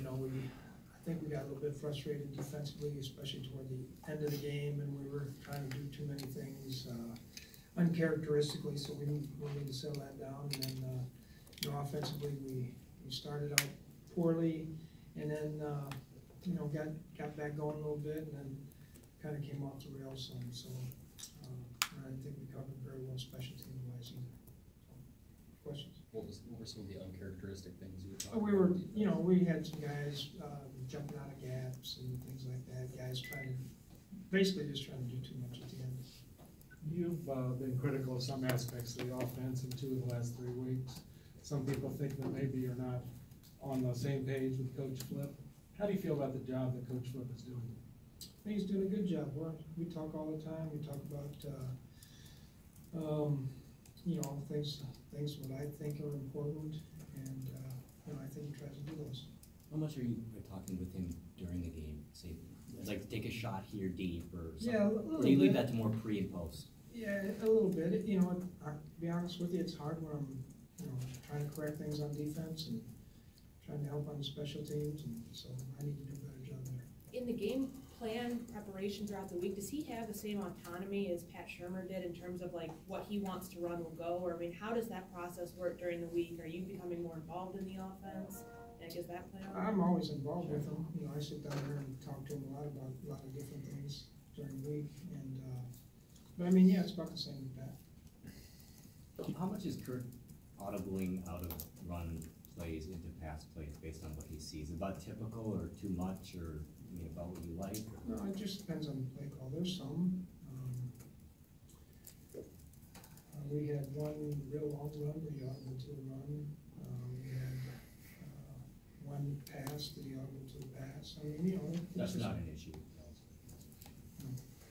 I think we got a little bit frustrated defensively, especially toward the end of the game, and we were trying to do too many things uncharacteristically, so we need to settle that down. And then, offensively, we started out poorly, and then, got back going a little bit, and then kind of came off the rails some. So I think we covered very well special team-wise either. So, questions? What were some of the uncharacteristic things you were talking about? We had some guys jumping out of gaps and things like that. Guys basically just trying to do too much at the end. You've been critical of some aspects of the offense in 2 of the last 3 weeks. Some people think that maybe you're not on the same page with Coach Flip. How do you feel about the job that Coach Flip is doing? I think he's doing a good job. We talk all the time. We talk about things what I think are important, and I think he tries to do those. How much are you talking with him during the game? Say, like take a shot here deep or something? Yeah, a little or do you leave bit. that to more pre and post? Yeah, a little bit. To be honest with you, it's hard when I'm trying to correct things on defense and trying to help on the special teams, and so I need to do a better job there. In the game plan preparation throughout the week, does he have the same autonomy as Pat Shermer did in terms of like what he wants to run will go? Or I mean, how does that process work during the week? Are you becoming more involved in the offense? Like, is that plan? I'm always involved with him. I sit down there and talk to him a lot about a lot of different things during the week, and but I mean, yeah, it's about the same with Pat. How much is Kurt audibling out of run plays into pass plays based on what he sees? About typical or too much, or about what you like? No, it just depends on the play call. There's some. We had one real long run where he audibled to a run. We had one pass that he audibled to a pass. I mean, that's not an issue.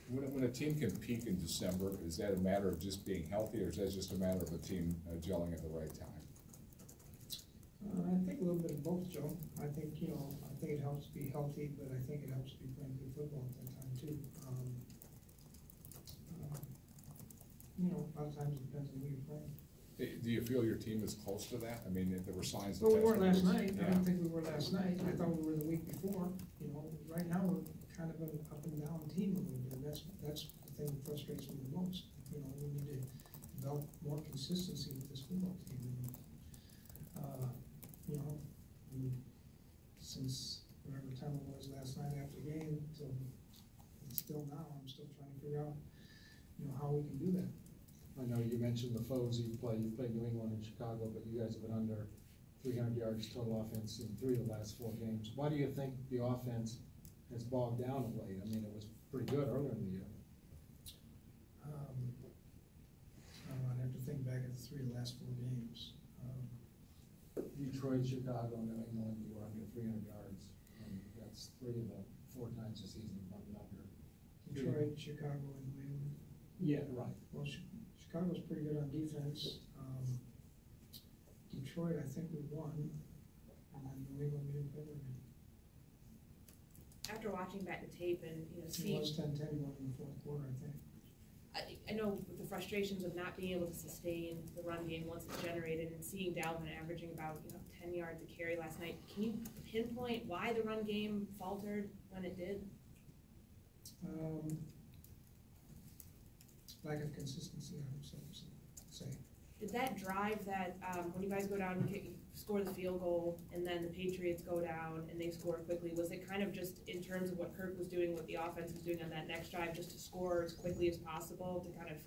When a team can peak in December, is that a matter of just being healthy, or is that just a matter of a team gelling at the right time? I think a little bit of both, Joe. I think it helps to be healthy, but I think it helps to be playing good football at that time too. A lot of times it depends on who you're playing. Do you feel your team is close to that? I mean, there were signs. Well, we weren't last night. Yeah. I don't think we were last night. I thought we were the week before. Right now we're kind of an up and down team a little bit. And that's the thing that frustrates me the most. We need to develop more consistency with this football team. And, since whatever time it was last night after the game, till still now, I'm still trying to figure out, how we can do that. I know you mentioned the foes you played. You played New England and Chicago, but you guys have been under 300 yards total offense in 3 of the last 4 games. Why do you think the offense has bogged down of late? I mean, it was pretty good earlier in the year. I'd have to think back at the 3 of the last 4 games. Detroit, Chicago, New England, you were under 300 yards, and that's 3 of the 4 times this season you've been under. Detroit, Chicago, and New England. Yeah, right. Well, Chicago's pretty good on defense. Detroit, I think we won, and then New England we didn't play very good. After watching back the tape and seeing, it was 10-10 going in the 4th quarter, I think. I know with the frustrations of not being able to sustain the run game once it's generated, and seeing Dalvin averaging about 10 yards a carry last night. Can you pinpoint why the run game faltered when it did? Lack of consistency, I would say. Did that drive that when you guys go down and score the field goal, and then the Patriots go down and they score quickly, was it kind of just in terms of what Kirk was doing, what the offense was doing on that next drive, just to score as quickly as possible to kind of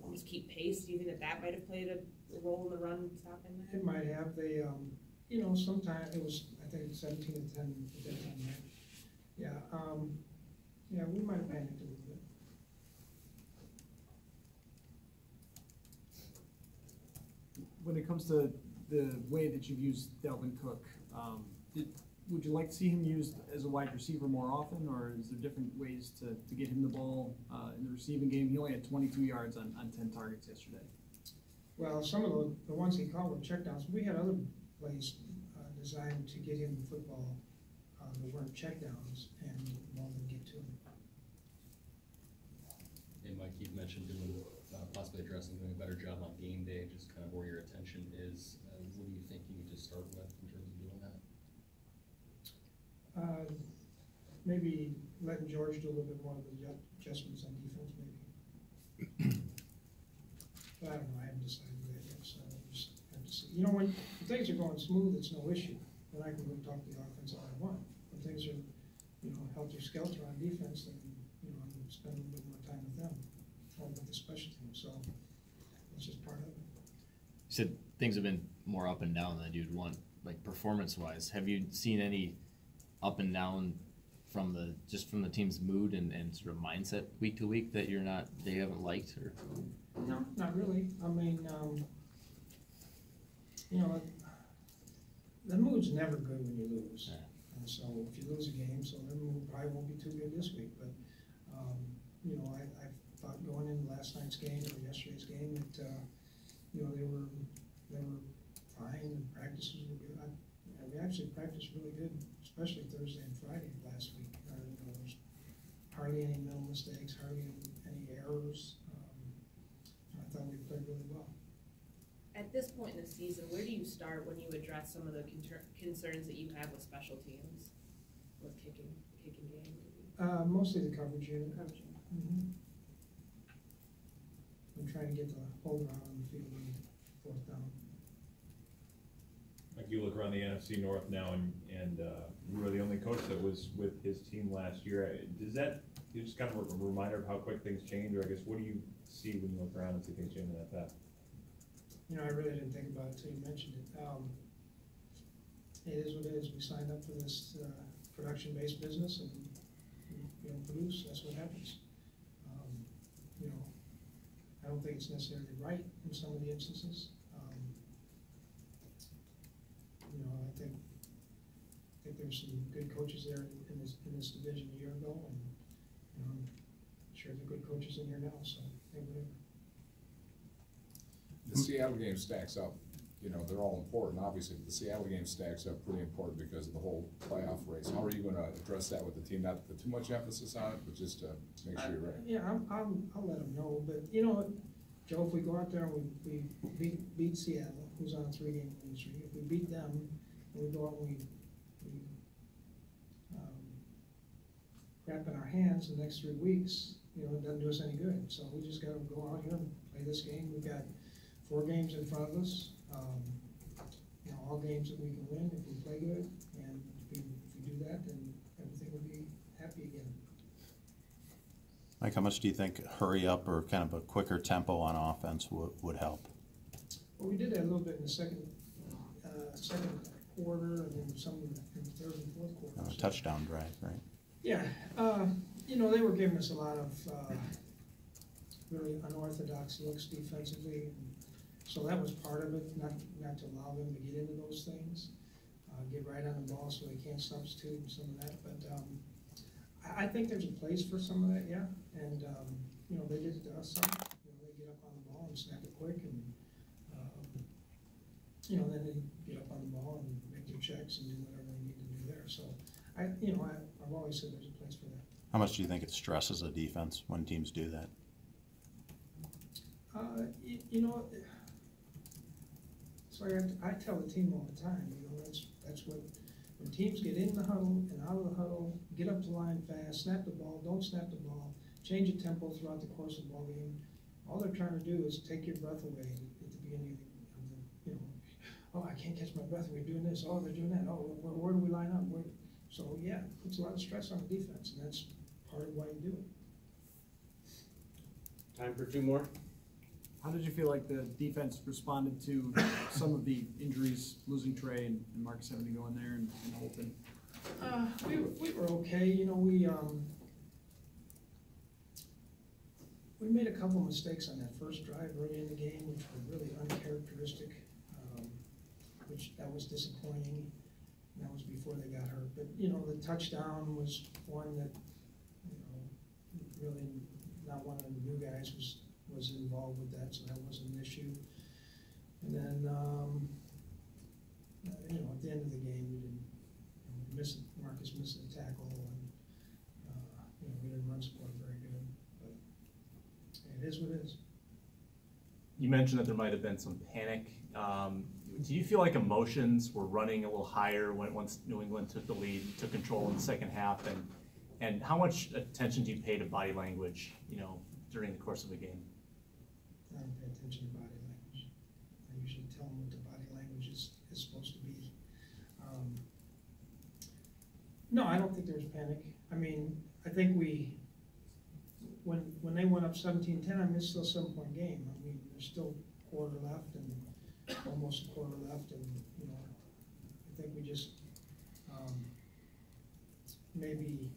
almost keep pace? Do you think that might have played a role in the run stopping that? It might have. They, sometimes it was, I think, 17-10 at that time, right? Yeah, we might have panicked a little bit. When it comes to the way that you've used Dalvin Cook, would you like to see him used as a wide receiver more often, or is there different ways to get him the ball in the receiving game? He only had 22 yards on 10 targets yesterday. Well, some of the ones he called were checkdowns. We had other plays designed to get him the football that weren't checkdowns, and the ball didn't get to him. Hey, Mike, you've mentioned possibly doing a better job on game day, just kind of where your attention is. What do you think you need to start with in terms of doing that? maybe letting George do a little bit more of the adjustments on defense, maybe. But I don't know, I haven't decided that yet, so I just have to see. You know, when things are going smooth, it's no issue. Then I can go talk to the offense all I want. When things are, you know, helter-skelter on defense, then, you know, I'm gonna spend a little bit more time with them, or with the special team, so that's just part of it. You said things have been more up and down than you'd want, like performance-wise. Have you seen any up and down from the team's mood and sort of mindset week to week that they haven't liked? Or no, not really. I mean, you know, the mood's never good when you lose. Yeah. And so if you lose a game, so their mood probably won't be too good this week. But you know, I thought going into last night's game or yesterday's game that you know, they were fine and practices were good. We actually practiced really good, especially Thursday and Friday last week. You know, there was hardly any mental mistakes, hardly any errors. I thought we played really well. At this point in the season, where do you start when you address some of the concerns that you have with special teams, with kicking game? Mostly the coverage unit. Coverage unit. Mm-hmm. I'm trying to get the holder out on the field on fourth down. Like you look around the NFC North now, and you were the only coach that was with his team last year. Does that just kind of a reminder of how quick things change, or I guess what do you see when you look around and see things changing like that? You know, I really didn't think about it until you mentioned it. It is what it is. We signed up for this production-based business, and you know, produce. That's what happens. You know, I don't think it's necessarily right in some of the instances. You know, I think there's some good coaches there in this division a year ago, and you know, I'm sure there are good coaches in here now. So hey, whatever. The Seattle game stacks up. You know, they're all important, obviously, but the Seattle game stacks up pretty important because of the whole playoff race. How are you going to address that with the team? Not to put too much emphasis on it, but just to make sure you're ready. Yeah, I'll let them know. But you know, Joe, if we go out there and we beat Seattle, who's on a 3-game winning streak, if we beat them and we go out and we crap in our hands the next 3 weeks, you know, it doesn't do us any good. So we just got to go out here and play this game. We've got 4 games in front of us. You know, all games that we can win if we play good, and if we do that, then everything will be happy again. Mike, how much do you think hurry up or kind of a quicker tempo on offense would help? Well, we did that a little bit in the second quarter, and then some in the third and fourth quarter. A touchdown drive, right? Yeah, you know, they were giving us a lot of really unorthodox looks defensively. So that was part of it, not to allow them to get into those things, get right on the ball so they can't substitute and some of that. But I think there's a place for some of that, yeah. And you know, they did it to us some. You know, they get up on the ball and snap it quick, and you know, then they get up on the ball and make their checks and do whatever they need to do there. So I've always said there's a place for that. How much do you think it stresses a defense when teams do that? You know. So I tell the team all the time, you know, that's what, when teams get in the huddle and out of the huddle, get up the line fast, snap the ball, don't snap the ball, change the tempo throughout the course of the ball game. All they're trying to do is take your breath away at the beginning of the, you know, oh, I can't catch my breath, we're doing this, oh, they're doing that, oh, where do we line up? So yeah, it puts a lot of stress on the defense, and that's part of why you do it. Time for 2 more. How did you feel like the defense responded to some of the injuries, losing Trey and Marcus having to go in there and Holton? We were okay. You know, we made a couple mistakes on that first drive early in the game, which were really uncharacteristic, which that was disappointing. And that was before they got hurt. But, you know, the touchdown was one that, you know, really not one of the new guys was involved with that, so that wasn't an issue. And then, you know, at the end of the game, we didn't, Marcus missed a tackle, and, you know, we didn't run support very good, but it is what it is. You mentioned that there might have been some panic. Do you feel like emotions were running a little higher once New England took the lead, took control in the second half, and And how much attention do you pay to body language, during the course of a game? I don't pay attention to body language. I usually tell them what the body language is supposed to be. No, I don't think there was panic. I mean, I think when they went up 17-10, I mean, it's still a 7-point game. I mean, there's still a quarter left and almost a quarter left, and I think we just maybe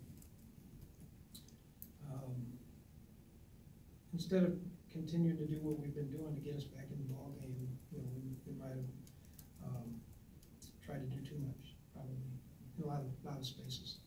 instead of continuing to do what we've been doing to get us back in the ball game, we might have tried to do too much, probably in a lot of spaces.